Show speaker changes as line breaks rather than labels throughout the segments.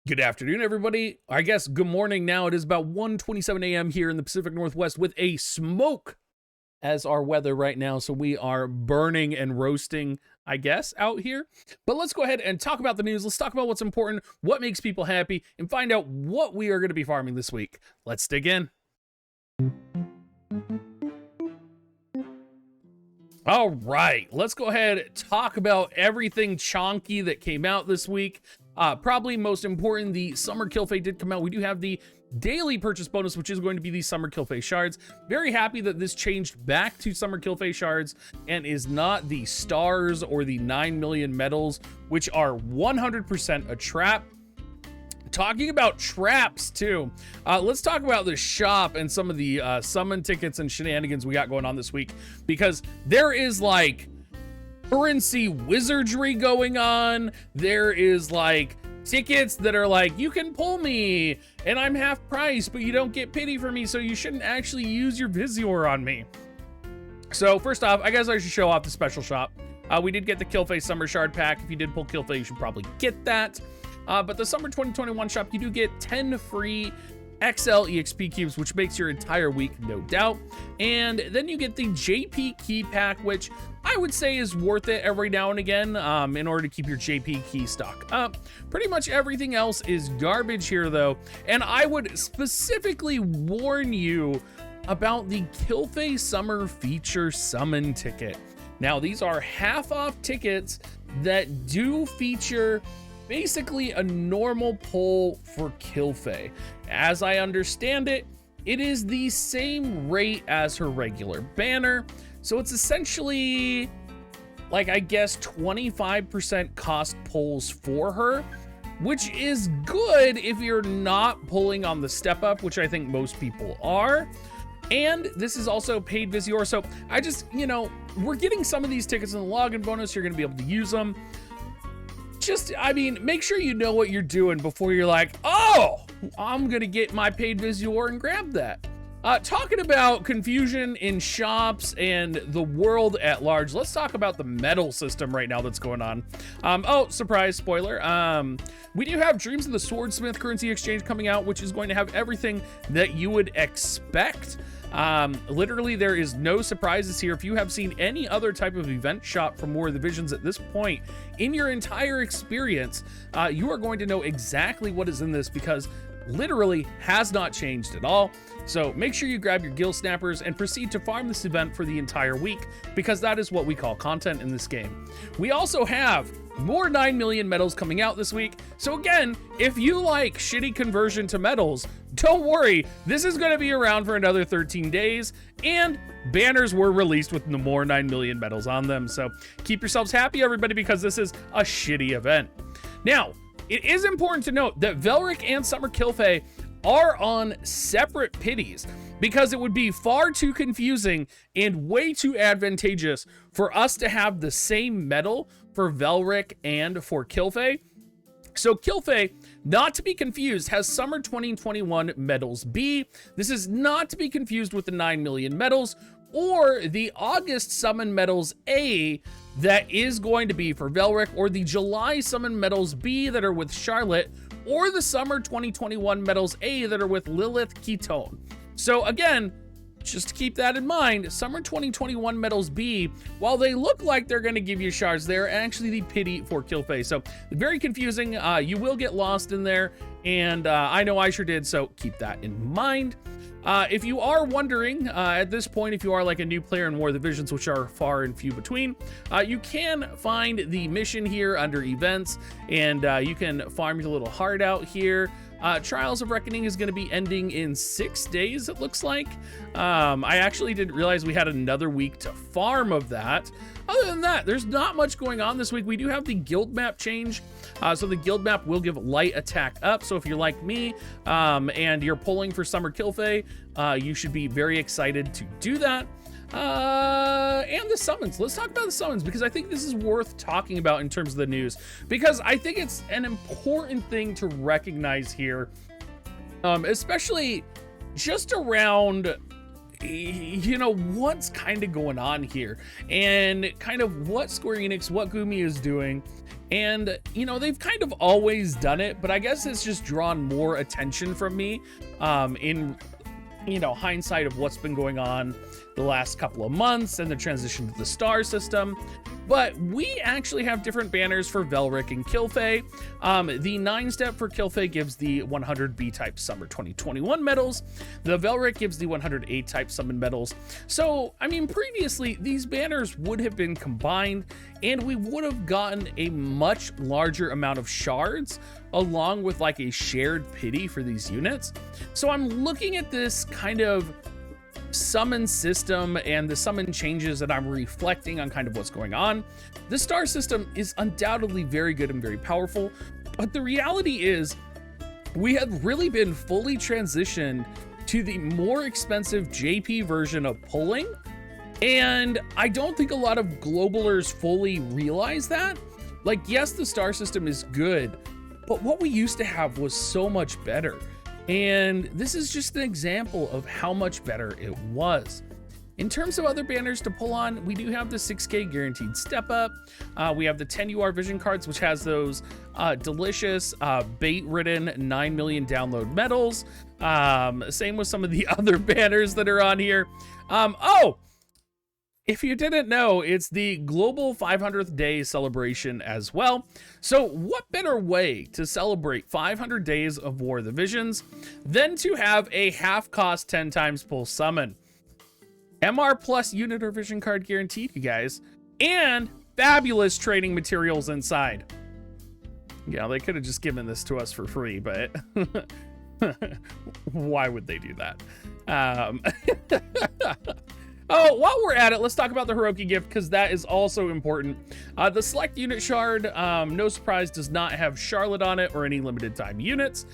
Good afternoon, everybody. I guess good morning now. It is about 1:27 a.m. here in the Pacific Northwest with a smoke as our weather right now. So we are burning and roasting, I guess, out here. But let's go ahead and talk about the news. Let's talk about what's important, what makes people happy, and find out what we are going to be farming this week. Let's dig in. All right, let's go ahead and talk about everything chonky that came out this week. Probably most important, the Summer Killface did come out. We do have the daily purchase bonus, which is going to be the Summer Killface shards. Very happy that this changed back to Summer Killface shards and is not the stars or the 9 million medals, which are 100% a trap. Talking about traps too, let's talk about the shop and some of the summon tickets and shenanigans we got going on this week, because there is like currency wizardry going on. There is like tickets that are like, you can pull me and I'm half price, but you don't get pity for me, so you shouldn't actually use your Visior on me. So first off, I guess I should show off the special shop. We did get the Killface Summer Shard Pack. If you did pull Killface, you should probably get that. But the Summer 2021 shop, you do get 10 free XL EXP cubes, which makes your entire week, no doubt. And then you get the JP key pack, which I would say is worth it every now and again in order to keep your JP key stock up. Pretty much everything else is garbage here, though. And I would specifically warn you about the Killface Summer Feature Summon ticket. Now, these are half-off tickets that do feature basically a normal pull for Killface. As I understand it, it is the same rate as her regular banner. So it's essentially like, I guess, 25% cost pulls for her, which is good if you're not pulling on the step up, which I think most people are. And this is also paid Visior. So I just, we're getting some of these tickets in the login bonus. You're going to be able to use them. Make sure you know what you're doing before you're like, oh, I'm going to get my paid Visior and grab that. Talking about confusion in shops and the world at large, let's talk about the medal system right now that's going on. Oh, surprise, spoiler. We do have Dreams of the Swordsmith currency exchange coming out, which is going to have everything that you would expect. Literally, there is no surprises here. If you have seen any other type of event shop from War of the Visions at this point in your entire experience, you are going to know exactly what is in this, because literally has not changed at all. So make sure you grab your Gill Snappers and proceed to farm this event for the entire week, because that is what we call content in this game. We also have more 9 million medals coming out this week. So again, if you like shitty conversion to medals, don't worry, this is going to be around for another 13 days, and banners were released with more 9 million medals on them. So keep yourselves happy, everybody, because this is a shitty event. Now, it is important to note that Velric and Summer Killface are on separate pities, because it would be far too confusing and way too advantageous for us to have the same medal for Velric and for Killface. So Killface, not to be confused, has Summer 2021 medals B. This is not to be confused with the 9 million medals or the August summon medals A that is going to be for Velric, or the July summon medals B that are with Charlotte, or the Summer 2021 medals A that are with Lilith Ketone. So again, just to keep that in mind, Summer 2021 medals B, while they look like they're going to give you shards, they're actually the pity for Killface. So very confusing. You will get lost in there, and I know I sure did, so keep that in mind. If you are wondering, at this point, if you are like a new player in War of the Visions, which are far and few between, you can find the mission here under events, and you can farm your little heart out here. Trials of Reckoning is going to be ending in 6 days, it looks like. I actually didn't realize we had another week to farm of that. Other than that, there's not much going on this week. We do have the guild map change. So the guild map will give light attack up. So if you're like me and you're pulling for Summer Killface, you should be very excited to do that. And the summons. Let's talk about the summons, because I think this is worth talking about in terms of the news, because I think it's an important thing to recognize here, especially just around you know, what's kind of going on here and kind of what Square Enix, what Gumi is doing. And, you know, they've kind of always done it, but I guess it's just drawn more attention from me in, you know, hindsight of what's been going on the last couple of months and the transition to the star system. But we actually have different banners for Velric and Killface. The 9-step for Killface gives the 100 B-type Summer 2021 medals. The Velric gives the 100 A-type Summon medals. So, I mean, previously, these banners would have been combined, and we would have gotten a much larger amount of shards, along with like a shared pity for these units. So I'm looking at this kind of summon system and the summon changes, and I'm reflecting on kind of what's going on. The star system is undoubtedly very good and very powerful, but the reality is we have really been fully transitioned to the more expensive JP version of pulling, and I don't think a lot of globalers fully realize that. Like, yes, the star system is good, but what we used to have was so much better. And this is just an example of how much better it was. In terms of other banners to pull on, we do have the 6K guaranteed step up. We have the 10 UR vision cards, which has those delicious bait-ridden 9 million download medals. Same with some of the other banners that are on here. Oh, if you didn't know, it's the global 500th day celebration as well. So what better way to celebrate 500 days of War of the Visions than to have a half cost 10 times pull summon? MR plus unit or vision card guaranteed, you guys, and fabulous trading materials inside. Yeah, they could have just given this to us for free, but why would they do that? Oh, while we're at it, let's talk about the Heroki Gift, because that is also important. The select unit shard, no surprise, does not have Charlotte on it or any limited time units.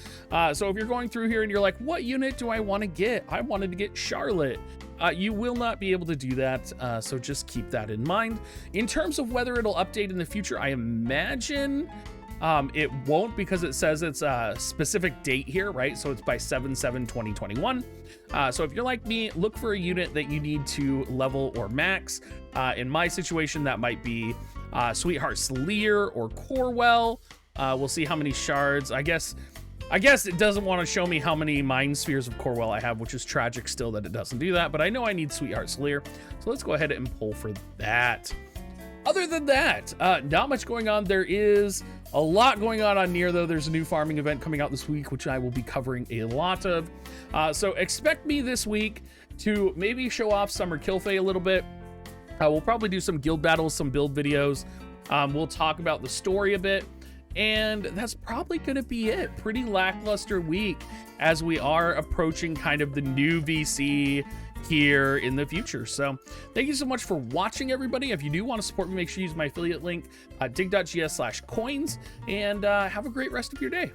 So if you're going through here and you're like, what unit do I want to get? I wanted to get Charlotte. You will not be able to do that, so just keep that in mind. In terms of whether it'll update in the future, I imagine it won't, because it says it's a specific date here, right? So it's by 7/7/2021. So if you're like me, look for a unit that you need to level or max. In my situation, that might be Sweetheart Sleer or Corwell. We'll see how many shards. I guess it doesn't want to show me how many Mind Spheres of Corwell I have, which is tragic still that it doesn't do that, but I know I need Sweetheart Sleer. So let's go ahead and pull for that. Other than that, not much going on. There is a lot going on Nier, though. There's a new farming event coming out this week, which I will be covering a lot of. So expect me this week to maybe show off Summer Killface a little bit. We'll probably do some guild battles, some build videos. We'll talk about the story a bit. And that's probably going to be it. Pretty lackluster week as we are approaching kind of the new VC here in the future. So thank you so much for watching, everybody. If you do want to support me, make sure you use my affiliate link, dig.gs/coins, and have a great rest of your day.